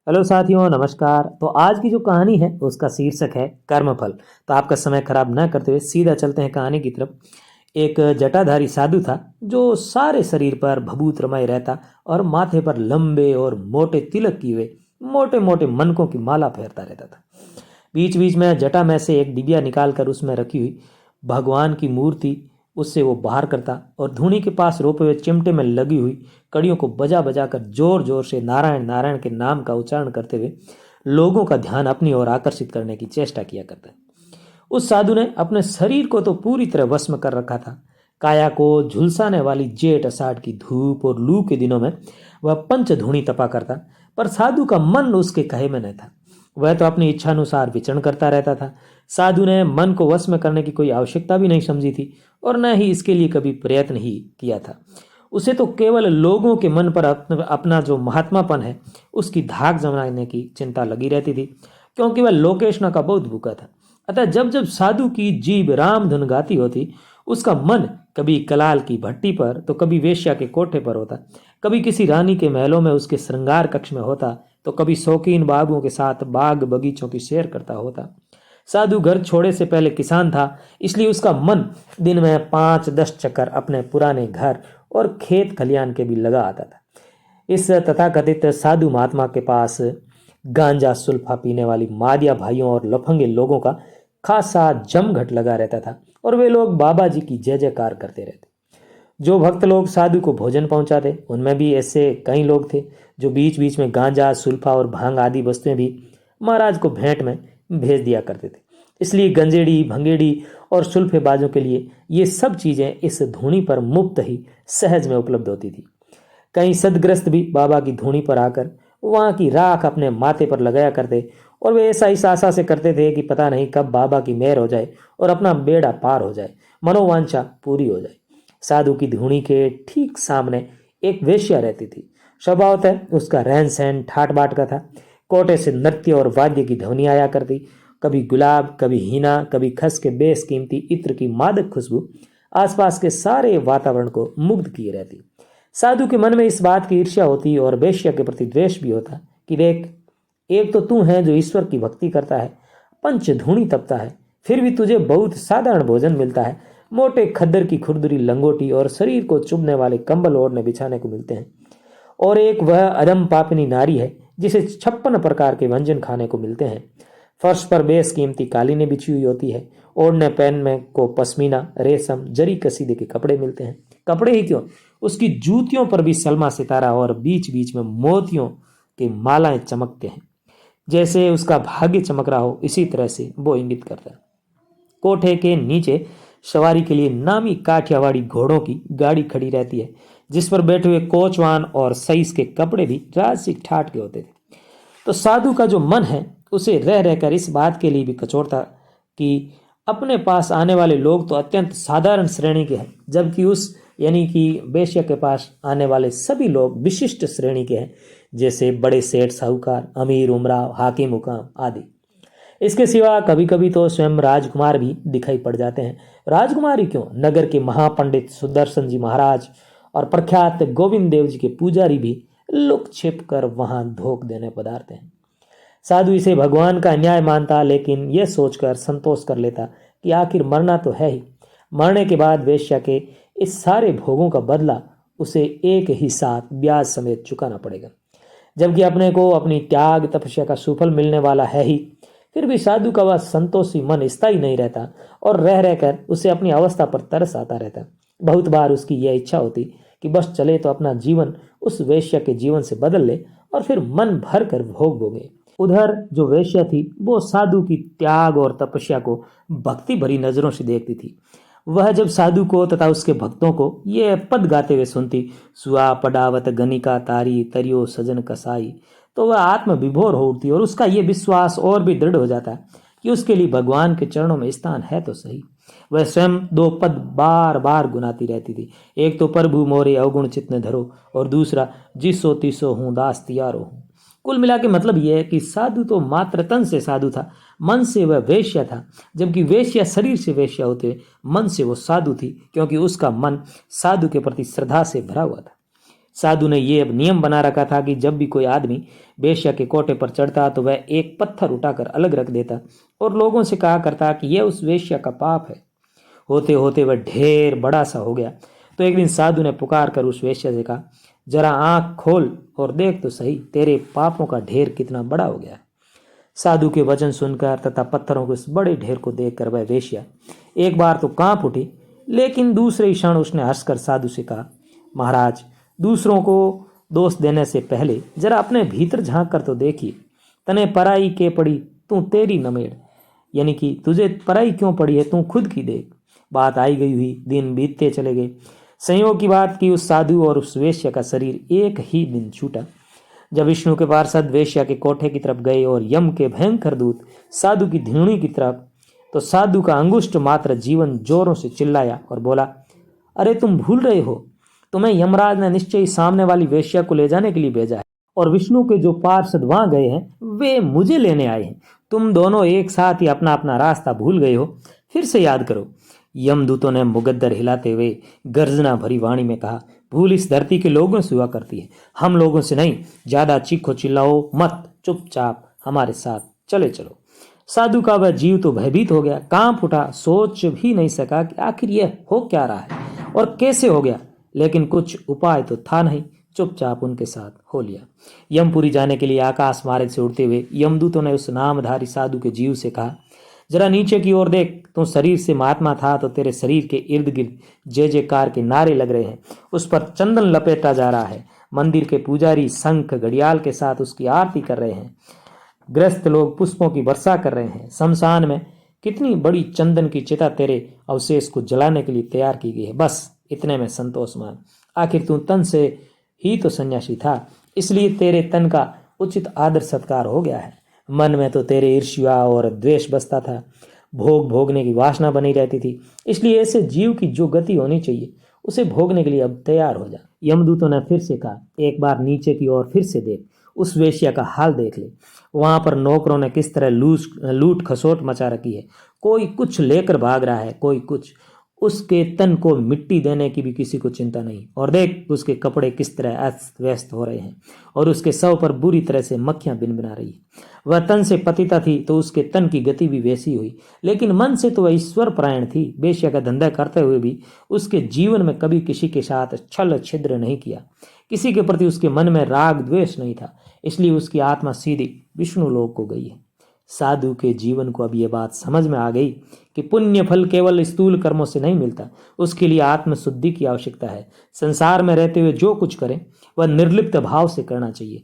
Hello साथियों, नमस्कार। तो आज की जो कहानी है उसका शीर्षक है कर्मफल। तो आपका समय खराब न करते हुए सीधा चलते हैं कहानी की तरफ। एक जटाधारी साधु था जो सारे शरीर पर भभूत रमाए रहता और माथे पर लंबे और मोटे तिलक किए हुए मोटे मोटे मनकों की माला फेरता रहता था। बीच बीच में जटा में से एक डिबिया निकालकर उसमें रखी हुई भगवान की मूर्ति उससे वो बाहर करता और धूनी के पास रोपे हुए चिमटे में लगी हुई कड़ियों को बजा बजा कर जोर जोर से नारायण नारायण के नाम का उच्चारण करते हुए लोगों का ध्यान अपनी ओर आकर्षित करने की चेष्टा किया करता। उस साधु ने अपने शरीर को तो पूरी तरह वश में कर रखा था। काया को झुलसाने वाली जेठ अषाढ़ की धूप और लू के दिनों में वह पंचधूणी तपा करता, पर साधु का मन उसके कहे में न था। वह तो अपनी इच्छानुसार विचरण करता रहता था। साधु ने मन को वश में करने की कोई आवश्यकता भी नहीं समझी थी और न ही इसके लिए कभी प्रयत्न ही किया था। उसे तो केवल लोगों के मन पर अपना जो महात्मापन है उसकी धाक जमाने की चिंता लगी रहती थी, क्योंकि वह लोकेशना का बहुत भूखा था। अतः जब जब साधु की जीभ राम धुन गाती होती, उसका मन कभी कलाल की भट्टी पर तो कभी वेश्या के कोठे पर होता, कभी किसी रानी के महलों में उसके श्रृंगार कक्ष में होता, तो कभी शौकीन बाबुओं के साथ बाग बगीचों की सैर करता होता। साधु घर छोड़े से पहले किसान था, इसलिए उसका मन दिन में 5-10 चक्कर अपने पुराने घर और खेत खलियान के भी लगा आता था। इस तथाकथित साधु महात्मा के पास गांजा सुल्फा पीने वाली मादिया भाइयों और लफंगे लोगों का खासा जमघट लगा रहता था और वे लोग बाबा जी की जय जयकार करते रहते। जो भक्त लोग साधु को भोजन पहुंचाते उनमें भी ऐसे कई लोग थे जो बीच बीच में गांजा सुल्फा और भांग आदि वस्तुएं भी महाराज को भेंट में भेज दिया करते थे। इसलिए गंजेड़ी भंगेड़ी और सुल्फेबाजों के लिए ये सब चीजें इस धूनी पर मुफ्त ही सहज में उपलब्ध होती थी। कई सदग्रस्त भी बाबा की धूनी पर आकर वहां की राख अपने माथे पर लगाया करते और वे ऐसा इस आशा से करते थे कि पता नहीं कब बाबा की मेहर हो जाए और अपना बेड़ा पार हो जाए, मनोवांछा पूरी हो जाए। साधु की धूनी के ठीक सामने एक वेश्या रहती थी। स्वभावतः उसका रहन सहन ठाट बाट का था। कोटे से नृत्य और वाद्य की ध्वनि आया करती। कभी गुलाब, कभी हीना, कभी खस के बेशकीमती इत्र की मादक खुशबू आसपास के सारे वातावरण को मुग्ध किए रहती। साधु के मन में इस बात की ईर्ष्या होती और वेश्या के प्रति द्वेष भी होता कि देख, एक तो तू है जो ईश्वर की भक्ति करता है, पंचधूणी तपता है, फिर भी तुझे बहुत साधारण भोजन मिलता है। मोटे खद्दर की खुरदुरी लंगोटी और शरीर को चुभने वाले कंबल ओढ़ने बिछाने को मिलते हैं, और एक वह अदम पापनी नारी है जिसे 56 प्रकार के व्यंजन खाने को मिलते हैं। फर्श पर बेशकीमती कालीनें बिछी हुई होती है। ओढ़ने पहनने को पश्मीना, रेशम, जरी कसीदे के कपड़े मिलते हैं। कपड़े ही क्यों, उसकी जूतियों पर भी सलमा सितारा और बीच बीच में मोतियों की मालाएं चमकते हैं। जैसे उसका भाग्य चमक रहा हो, इसी तरह से वो इंगित करता है। कोठे के नीचे सवारी के लिए नामी काठियावाड़ी घोड़ों की गाड़ी खड़ी रहती है, जिस पर बैठे हुए कोचवान और सईस के कपड़े भी राजसिक ठाट के होते थे। तो साधु का जो मन है उसे रह रहकर इस बात के लिए भी कचोटता कि अपने पास आने वाले लोग तो अत्यंत साधारण श्रेणी के हैं, जबकि उस यानी कि वेश्या के पास आने वाले सभी लोग विशिष्ट श्रेणी के हैं, जैसे बड़े सेठ साहूकार, अमीर उमराव, हाकिम हुकाम आदि। इसके सिवा कभी कभी तो स्वयं राजकुमार भी दिखाई पड़ जाते हैं। राजकुमार ही क्यों, नगर के महापंडित सुदर्शन जी महाराज और प्रख्यात गोविंद देव जी के पुजारी भी लुक छिप कर वहां धोख देने पधारते हैं। साधु इसे भगवान का अन्याय मानता, लेकिन यह सोचकर संतोष कर लेता कि आखिर मरना तो है ही। मरने के बाद वेश्या के इस सारे भोगों का बदला उसे एक ही साथ ब्याज समेत चुकाना पड़ेगा, जबकि अपने को अपनी त्याग तपस्या का सुफल मिलने वाला है ही। फिर भी साधु का वह संतोषी मन स्थायी नहीं रहता और रह रहकर उसे अपनी अवस्था पर तरस आता रहता। बहुत बार उसकी यह इच्छा होती कि बस चले तो अपना जीवन उस वेश्या के जीवन से बदल ले और फिर मन भर कर भोग भोगे। उधर जो वेश्या थी वो साधु की त्याग और तपस्या को भक्ति भरी नजरों से देखती थी। वह जब साधु को तथा उसके भक्तों को ये पद गाते हुए सुनती, सुआ पडावत गनिका तारी तरियो सजन कसाई, तो वह आत्म विभोर हो उठती और उसका ये विश्वास और भी दृढ़ हो जाता कि उसके लिए भगवान के चरणों में स्थान है तो सही। वह स्वयं 2 पद बार बार गुनाती रहती थी। एक तो प्रभु मोरे अवगुण चित्त न धरो, और दूसरा जिसो तिसो हूँ दास तियारो हूँ। कुल मिला के मतलब यह है कि साधु तो मात्र तन से साधु था, मन से वह वेश्या था, जबकि वेश्या शरीर से वेश्या होते मन से वो साधु थी, क्योंकि उसका मन साधु के प्रति श्रद्धा से भरा हुआ था। साधु ने ये अब नियम बना रखा था कि जब भी कोई आदमी वेश्या के कोटे पर चढ़ता तो वह एक पत्थर उठाकर अलग रख देता और लोगों से कहा करता कि यह उस वेश्या का पाप है। होते होते वह ढेर बड़ा सा हो गया। तो एक दिन साधु ने पुकार कर उस वेश्या से कहा, जरा आंख खोल और देख तो सही, तेरे पापों का ढेर कितना बड़ा हो गया। साधु के वचन सुनकर तथा पत्थरों के उस बड़े ढेर को देखकर वह वेश्या एक बार तो कांप उठी, लेकिन दूसरे क्षण उसने हंसकर साधु से कहा, महाराज, दूसरों को दोष देने से पहले जरा अपने भीतर झांक कर तो देखिए। तने पराई के पड़ी तू तेरी नमेड़, यानी कि तुझे पराई क्यों पड़ी है, तू खुद की देख। बात आई गई हुई, दिन बीतते चले गए। संयोग की बात कि उस साधु और उस वेश्या का शरीर एक ही दिन छूटा। जब विष्णु के पार्षद वेश्या के कोठे की तरफ गए और यम के भयंकर दूत साधु की धिरणी की तरफ, तो साधु का अंगुष्ठ मात्र जीवन जोरों से चिल्लाया और बोला, अरे तुम भूल रहे हो, तुम्हें यमराज ने निश्चय ही सामने वाली वेश्या को ले जाने के लिए भेजा है और विष्णु के जो पार्षद वहां गए हैं वे मुझे लेने आए हैं। तुम दोनों एक साथ ही अपना अपना रास्ता भूल गए हो, फिर से याद करो। यमदूतों ने मुगद्दर हिलाते हुए गर्जना भरी वाणी में कहा, भूल इस धरती के लोगों से हुआ करती है, हम लोगों से नहीं। ज्यादा चीखो चिल्लाओ मत, चुपचाप हमारे साथ चले चलो। साधु का वह जीव तो भयभीत हो गया, कांप उठा, सोच भी नहीं सका कि आखिर यह हो क्या रहा है और कैसे हो गया, लेकिन कुछ उपाय तो था नहीं। चुपचाप उनके साथ हो लिया। यमपुरी जाने के लिए आकाश मार्ग से उड़ते हुए यमदूतों ने उस नामधारी साधु के जीव से कहा, जरा नीचे की ओर देख, तू शरीर से महात्मा था तो तेरे शरीर के इर्द गिर्द जय जयकार के नारे लग रहे हैं, उस पर चंदन लपेटा जा रहा है, मंदिर के पुजारी शंख घड़ियाल के साथ उसकी आरती कर रहे हैं, ग्रस्त लोग पुष्पों की वर्षा कर रहे हैं, शमशान में कितनी बड़ी चंदन की चिता तेरे अवशेष को जलाने के लिए तैयार की गई है। बस इतने में संतोष मान, आखिर तू तन से ही तो सन्यासी था, इसलिए तेरे तन का उचित आदर सत्कार हो गया है। मन में तो तेरे ईर्ष्या और द्वेष बसता था, भोग भोगने की वासना बनी रहती थी, इसलिए ऐसे जीव की जो गति होनी चाहिए उसे भोगने के लिए अब तैयार हो जा। यमदूतों ने फिर से कहा, एक बार नीचे की ओर फिर से देख, उस वेश्या का हाल देख ले, वहां पर नौकरों ने किस तरह लूट खसोट मचा रखी है, कोई कुछ लेकर भाग रहा है, कोई कुछ। उसके तन को मिट्टी देने की भी किसी को चिंता नहीं, और देख उसके कपड़े किस तरह अस्त व्यस्त हो रहे हैं और उसके शव पर बुरी तरह से मक्खियां भिनभिना रही है। वह तन से पतिता थी तो उसके तन की गति भी वैसी हुई, लेकिन मन से तो वह ईश्वर परायण थी। वेश्या का धंधा करते हुए भी उसके जीवन में कभी किसी के साथ छल छिद्र नहीं किया, किसी के प्रति उसके मन में राग द्वेष नहीं था, इसलिए उसकी आत्मा सीधी विष्णु लोक को गई है। साधु के जीवन को अब यह बात समझ में आ गई कि पुण्य फल केवल स्थूल कर्मों से नहीं मिलता, उसके लिए आत्मशुद्धि की आवश्यकता है। संसार में रहते हुए जो कुछ करें वह निर्लिप्त भाव से करना चाहिए।